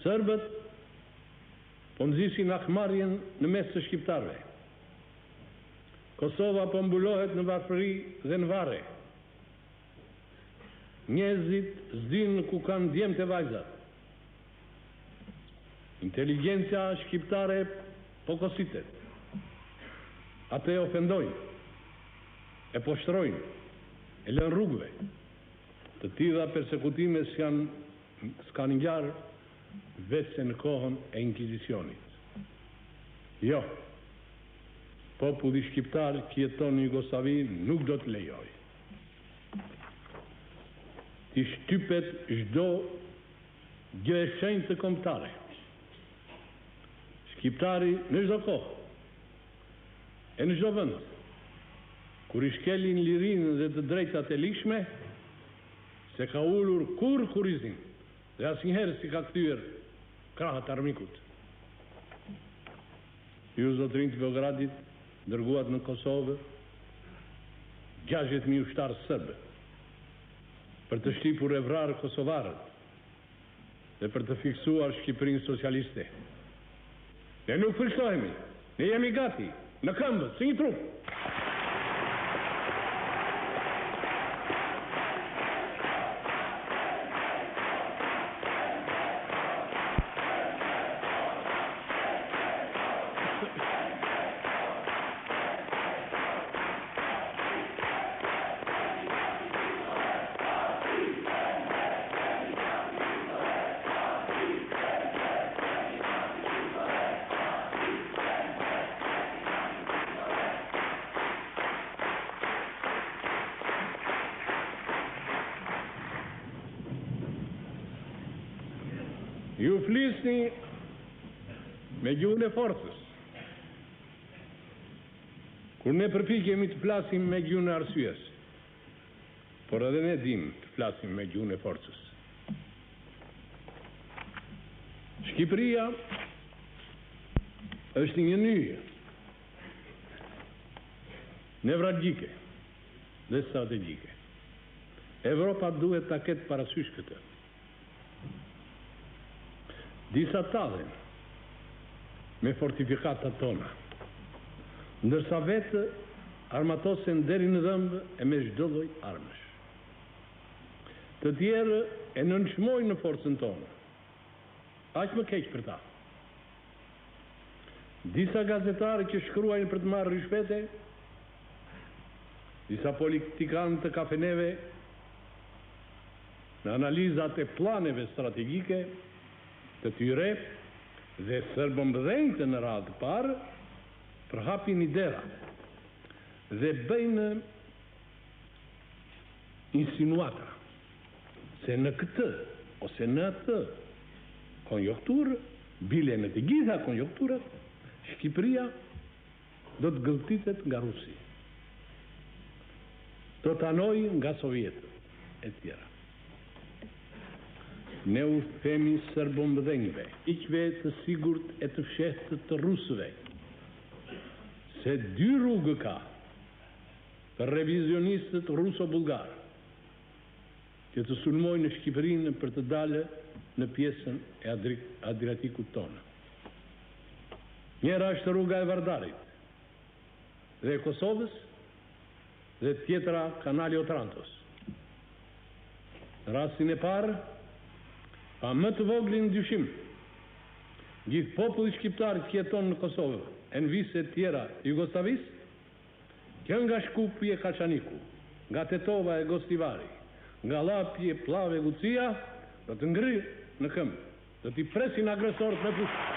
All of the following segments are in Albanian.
Serbët po nxisin akmarrjen në mes të shqiptarëve. Kosova po mbulohet në varfëri dhe në varre. Njerëzit s'dinë ku kanë djemt e vajzat. Inteligjencia shqiptare po kositet. Ate ofendojnë, e poshtrojnë, e lën rrugëve. Të tilla persekutime s'kan ngjarë vetë se në kohën e inkvizicionit. Jo, populli shqiptar që jeton në Jugosllavi nuk do të lejoj. Ti shtypet çdo gjë e shenjtë kombëtare. Shqiptari në çdo kohë e në çdo vend, kur i shkelin lirinë dhe të drejtat e lishme, se ka ulur kurrizin dhe asnjëherë si ka kthyer krahët armikut. Ju zotërinj të Beogradit dërguat në Kosovë 60.000 ushtarë serbë për të shtypur e vrarë kosovarët dhe për të fiksuar Shqipërinë socialiste. Ne nuk friksohemi, ne jemi gati, në këmbë, si një trup. Ju flisni me gjuhën e forcës, kur ne përpiqemi të flasim me gjuhën e arsyes, por edhe ne dim të flasim me gjuhën e forcës. Shqipëria është një nyje nevralgjike dhe strategjike. Evropa duhet ta ketë parasysh këtë. Disa tallen me fortifikatat tona, ndërsa vetë armatosen deri në dhëmbë e me çdo lloj armësh. Të tjerë e nënçmojnë në forcën tonë. Aq më keq për ta. Disa gazetarë që shkruajnë për të marrë rishpete, disa politikanë të kafeneve në analizat e planeve strategjike të tyre dhe serbëmbëdhenjtë në radhë të parë përhapin idera dhe bëjnë insinuata se në këtë ose në atë konjunkturë, bile në të gjitha konjunkturat, Shqipëria do të gëlltitet nga Rusi, do të anojë nga Sovjetët e tjera. Ne u themi serbëmbëdhenjve, iqve të sigurt e të fshehtë të rusëve, se dy rrugë ka për revizionistët ruso-bulgar që të sulmojnë në Shqipërinë për të dalë në pjesën e Adriatikut tonë. Njëra është rruga e Vardarit dhe e Kosovës dhe tjetra kanali Otrantos. Në rastin e parë, pa më të voglin dyshim, gjithë populli shqiptar që jeton në Kosovë e në vise tjera Jugoslavis, që nga Shkupi e Kaçaniku, nga Tetova e Gostivari, nga Lapi e Pllave e Gucia, do të ngrirë në këmbë, do t'i presin agresorët me pushë.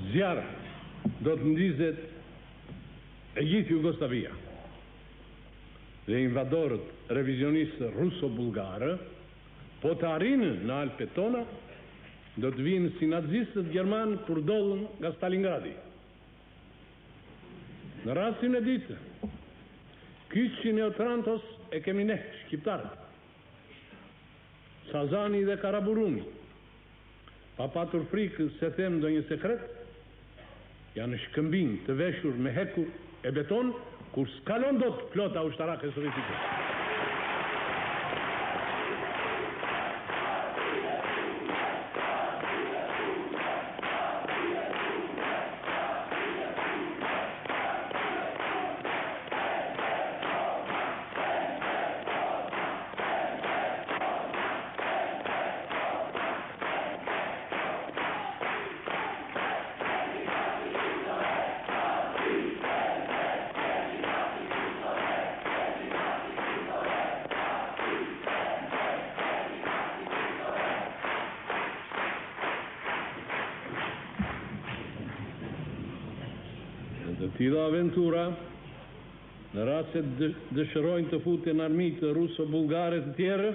Zjarë do të ndizet e gjithë Jugoslavia dhe invadorët revizionistë ruso-bulgarë po të arrinë në Alpet tona do të vinë si nazistët gjerman kur dollën nga Stalingradi. Në rastin e dytë, kyçin e Otrantos e kemi ne, shqiptarët. Sazani dhe Karaburuni, pa patur frikë se them ndonjë sekret, janë shkëmbinj të veshur me hekur e beton kur s'kalon dot flota ushtarake sovjetike. Të tilla aventura, në rast se dëshirojnë të futen armi të ruso-bullgare të tjerë,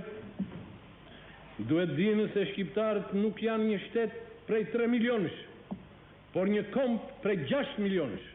duhet dinë se shqiptarët nuk janë një shtet prej 3 milionësh, por një komp prej 6 milionësh.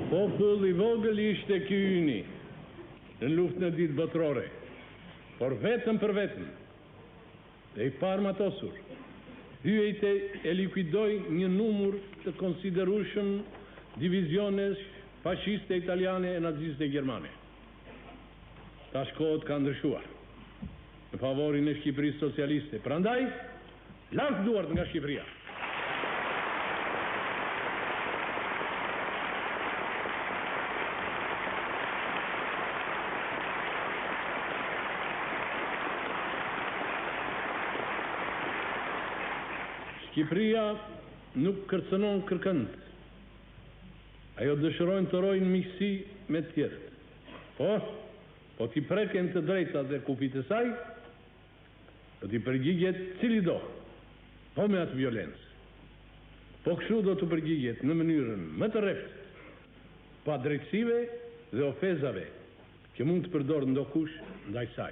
Popull I vogël ishte ky yni në luftën e dytë botërore, por vetëm për vetëm, dhe I parmatosur, hyete e likuidoi një numër të konsiderueshëm divizionesh fashiste italiane e naziste gjermane. Tash kohët ka ndryshuar në favorin e Shqipërisë socialiste. Prandaj, lart duart nga Shqipëria. Shqipëria nuk kërcënon kërkënd. Ajo dëshirojnë të rojnë miqësi me të tjerët. Po t'i preken të drejtat dhe kufit e saj, po t'i përgjigjet cili do, po me atë violencë. Po kështu do të përgjigjet në mënyrën më të rreftë, pa drejtësive dhe ofezave që mund të përdorë ndokush ndaj saj.